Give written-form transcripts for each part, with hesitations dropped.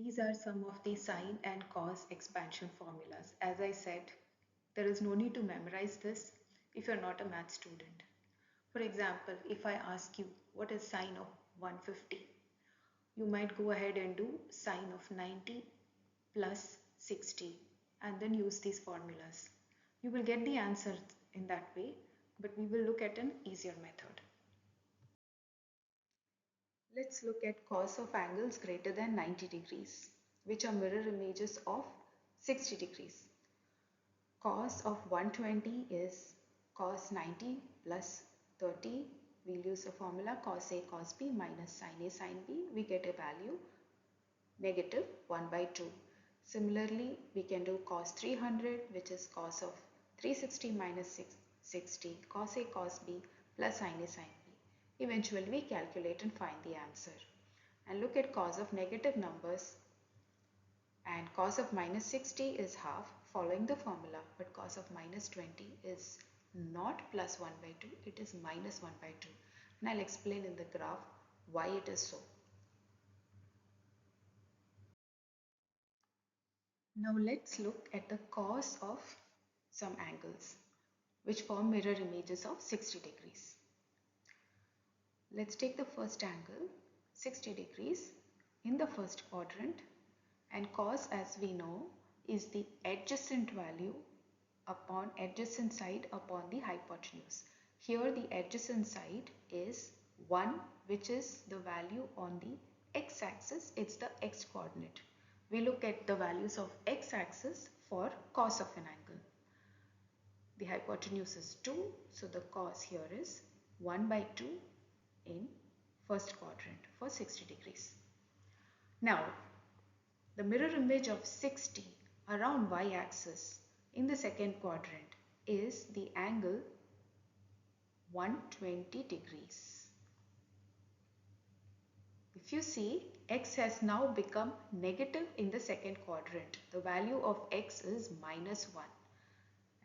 These are some of the sine and cos expansion formulas. As I said, there is no need to memorize this if you're not a math student. For example, if I ask you what is sine of 150, you might go ahead and do sine of 90 plus 60 and then use these formulas. You will get the answer in that way, but we will look at an easier method. Let's look at cos of angles greater than 90 degrees, which are mirror images of 60 degrees. Cos of 120 is cos 90 plus 30. We'll use the formula cos A cos B minus sin A sin B. We get a value negative 1 by 2. Similarly, we can do cos 300, which is cos of 360 minus 660, cos A cos B plus sin A sin B. Eventually, we calculate and find the answer. And look at cos of negative numbers. And cos of minus 60 is half following the formula, but cos of minus 20 is not plus 1 by 2, it is minus 1 by 2. And I'll explain in the graph why it is so. Now let's look at the cos of some angles which form mirror images of 60 degrees. Let's take the first angle, 60 degrees in the first quadrant, and cos, as we know, is the adjacent value upon adjacent side upon the hypotenuse. Here the adjacent side is 1, which is the value on the x-axis. It's the x coordinate. We look at the values of x-axis for cos of an angle. The hypotenuse is 2, so the cos here is 1 by 2 in first quadrant for 60 degrees. Now, the mirror image of 60 around y-axis in the second quadrant is the angle 120 degrees. If you see, x has now become negative in the second quadrant. The value of x is minus 1.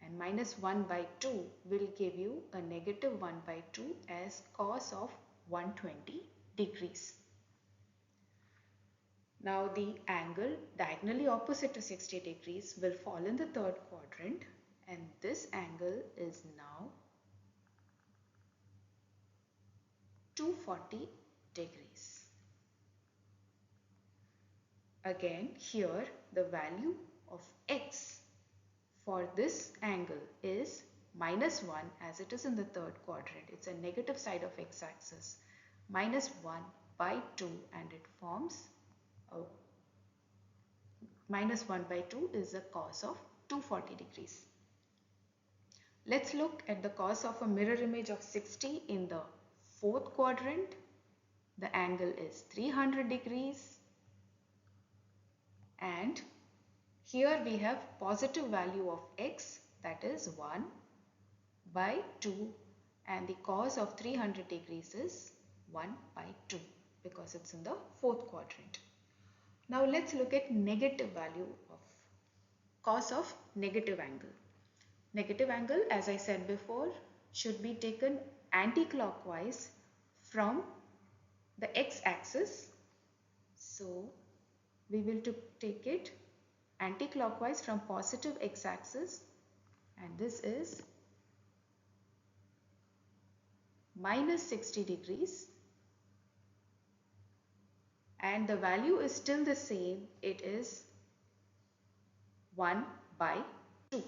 And minus 1 by 2 will give you a negative 1 by 2 as cos of 120 degrees. Now the angle diagonally opposite to 60 degrees will fall in the third quadrant, and this angle is now 240 degrees. Again, here the value of x for this angle is minus 1, as it is in the third quadrant. It's a negative side of x-axis. Minus 1 by 2, and it forms minus 1 by 2 is the cos of 240 degrees. Let's look at the cos of a mirror image of 60 in the fourth quadrant. The angle is 300 degrees, and here we have positive value of x, that is 1 by 2, and the cos of 300 degrees is 1 by 2 because it's in the fourth quadrant. Now let's look at negative value of cos of negative angle. Negative angle, as I said before, should be taken anti-clockwise from the x-axis. So we will take it anti-clockwise from positive x-axis, and this is minus 60 degrees, and the value is still the same. It is 1 by 2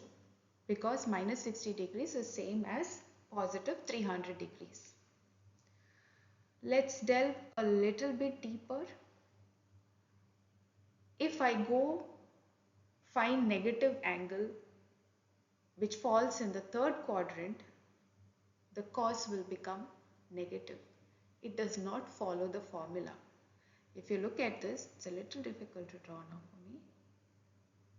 because minus 60 degrees is same as positive 300 degrees. Let's delve a little bit deeper. If I go find negative angle which falls in the third quadrant, the cos will become negative. It does not follow the formula. If you look at this, it's a little difficult to draw now for me.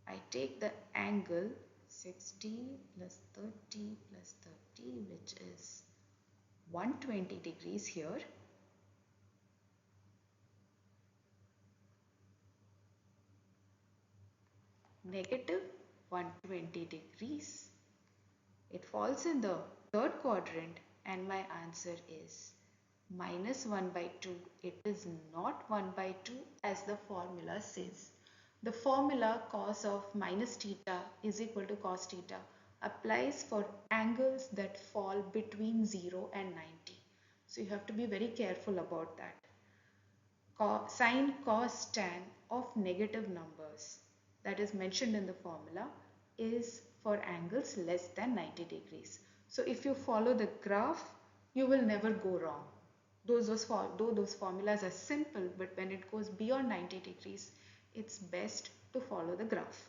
I take the angle 60 plus 30 plus 30, which is 120 degrees here. Negative 120 degrees. It falls in the third quadrant, and my answer is minus 1 by 2. It is not 1 by 2 as the formula says. The formula cos of minus theta is equal to cos theta applies for angles that fall between 0 and 90. So you have to be very careful about that. Sine cos tan of negative numbers that is mentioned in the formula is for angles less than 90 degrees. So if you follow the graph, you will never go wrong. Though those formulas are simple, but when it goes beyond 90 degrees, it's best to follow the graph.